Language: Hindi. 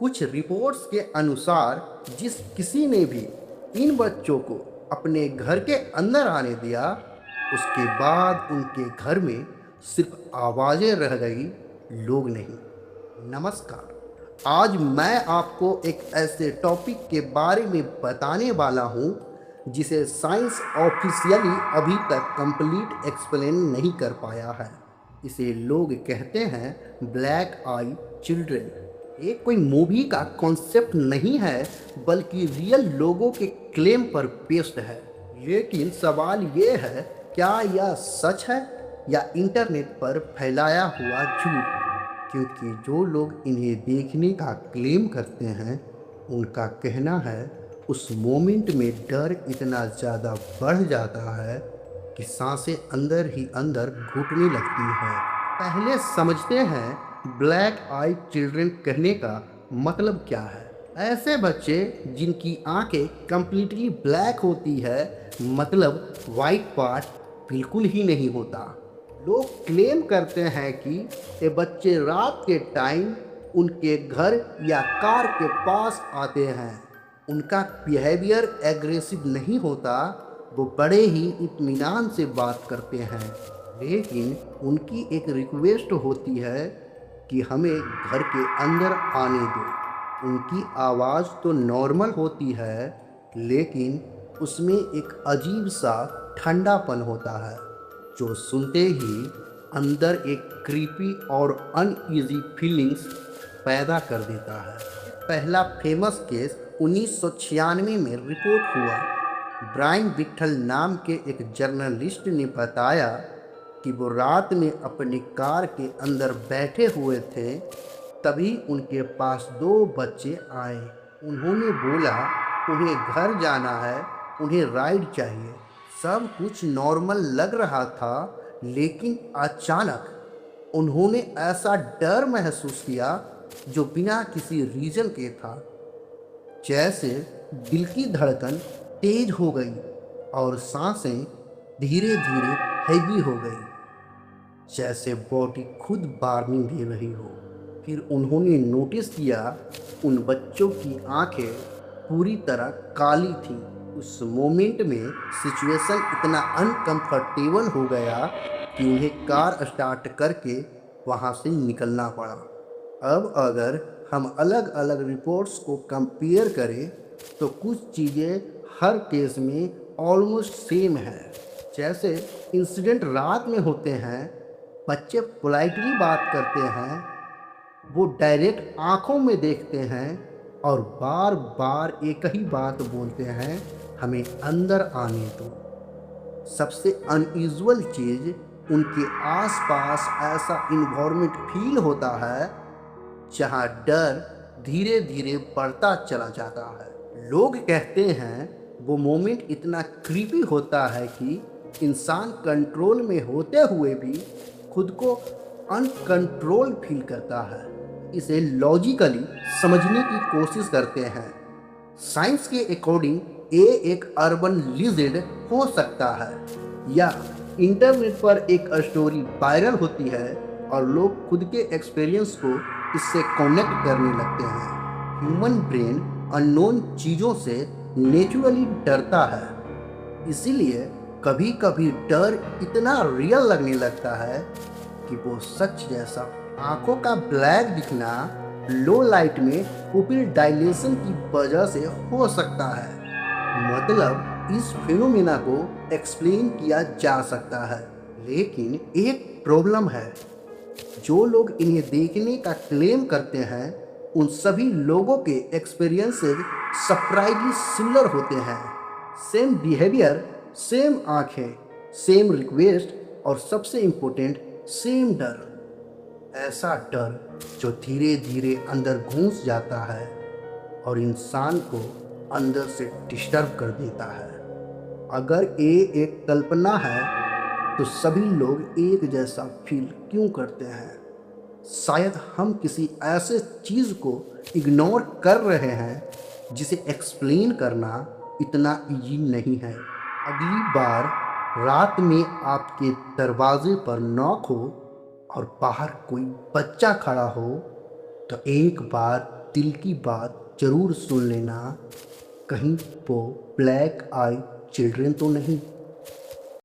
कुछ रिपोर्ट्स के अनुसार जिस किसी ने भी इन बच्चों को अपने घर के अंदर आने दिया, उसके बाद उनके घर में सिर्फ आवाज़ें रह गई, लोग नहीं। नमस्कार। आज मैं आपको एक ऐसे टॉपिक के बारे में बताने वाला हूँ जिसे साइंस ऑफिशियली अभी तक कंप्लीट एक्सप्लेन नहीं कर पाया है। इसे लोग कहते हैं ब्लैक आई चिल्ड्रन। ये कोई मूवी का कॉन्सेप्ट नहीं है, बल्कि रियल लोगों के क्लेम पर बेस्ड है। लेकिन सवाल ये है, क्या यह सच है या इंटरनेट पर फैलाया हुआ झूठ? क्योंकि जो लोग इन्हें देखने का क्लेम करते हैं, उनका कहना है उस मोमेंट में डर इतना ज़्यादा बढ़ जाता है कि सांसें अंदर ही अंदर घुटने लगती हैं। पहले समझते हैं ब्लैक आई चिल्ड्रन कहने का मतलब क्या है। ऐसे बच्चे जिनकी आंखें कंप्लीटली ब्लैक होती है, मतलब वाइट पार्ट बिल्कुल ही नहीं होता। लोग क्लेम करते हैं कि ये बच्चे रात के टाइम उनके घर या कार के पास आते हैं। उनका बिहेवियर एग्रेसिव नहीं होता, वो बड़े ही इत्मीनान से बात करते हैं। लेकिन उनकी एक रिक्वेस्ट होती है कि हमें घर के अंदर आने दो। उनकी आवाज़ तो नॉर्मल होती है, लेकिन उसमें एक अजीब सा ठंडापन होता है जो सुनते ही अंदर एक क्रीपी और अनईजी फीलिंग्स पैदा कर देता है। पहला फेमस केस 1996 में रिपोर्ट हुआ। ब्रायन विट्ठल नाम के एक जर्नलिस्ट ने बताया कि वो रात में अपनी कार के अंदर बैठे हुए थे, तभी उनके पास दो बच्चे आए। उन्होंने बोला उन्हें घर जाना है, उन्हें राइड चाहिए। सब कुछ नॉर्मल लग रहा था, लेकिन अचानक उन्होंने ऐसा डर महसूस किया जो बिना किसी रीज़न के था। जैसे दिल की धड़कन तेज हो गई और सांसें धीरे धीरे हैवी हो गई, जैसे बॉडी खुद वार्निंग दे रही हो। फिर उन्होंने नोटिस किया उन बच्चों की आंखें पूरी तरह काली थीं। उस मोमेंट में सिचुएशन इतना अनकंफर्टेबल हो गया कि उन्हें कार स्टार्ट करके वहाँ से निकलना पड़ा। अब अगर हम अलग अलग रिपोर्ट्स को कंपेयर करें तो कुछ चीज़ें हर केस में ऑलमोस्ट सेम है। जैसे इंसिडेंट रात में होते हैं, बच्चे पोलाइटली बात करते हैं, वो डायरेक्ट आंखों में देखते हैं और बार बार एक ही बात बोलते हैं, हमें अंदर आने दो। सबसे अनयूजुअल चीज़, उनके आसपास ऐसा इन्वायरमेंट फील होता है जहां डर धीरे धीरे बढ़ता चला जाता है। लोग कहते हैं वो मोमेंट इतना क्रीपी होता है कि इंसान कंट्रोल में होते हुए भी खुद को अनकंट्रोल फील करता है। इसे लॉजिकली समझने की कोशिश करते हैं। साइंस के अकॉर्डिंग ये एक अर्बन लीजेंड हो सकता है, या इंटरनेट पर एक स्टोरी वायरल होती है और लोग खुद के एक्सपीरियंस को इससे कनेक्ट करने लगते हैं। ह्यूमन ब्रेन अननोन चीज़ों से नेचुरली डरता है, इसीलिए कभी कभी डर इतना रियल लगने लगता है कि वो सच जैसा। आंखों का ब्लैक दिखना लो लाइट में पुपिल डायलेशन की वजह से हो सकता है। मतलब इस फिनोमेना को एक्सप्लेन किया जा सकता है, लेकिन एक प्रॉब्लम है। जो लोग इन्हें देखने का क्लेम करते हैं, उन सभी लोगों के एक्सपीरियंसेस सरप्राइजली सिमिलर होते हैं। सेम बिहेवियर, सेम आंखें, सेम रिक्वेस्ट और सबसे इम्पोर्टेंट सेम डर। ऐसा डर जो धीरे धीरे अंदर घुस जाता है और इंसान को अंदर से डिस्टर्ब कर देता है। अगर ये एक कल्पना है तो सभी लोग एक जैसा फील क्यों करते हैं? शायद हम किसी ऐसे चीज़ को इग्नोर कर रहे हैं जिसे एक्सप्लेन करना इतना इजी नहीं है। अगली बार रात में आपके दरवाजे पर नॉक हो और बाहर कोई बच्चा खड़ा हो, तो एक बार दिल की बात ज़रूर सुन लेना, कहीं वो ब्लैक आई चिल्ड्रन तो नहीं।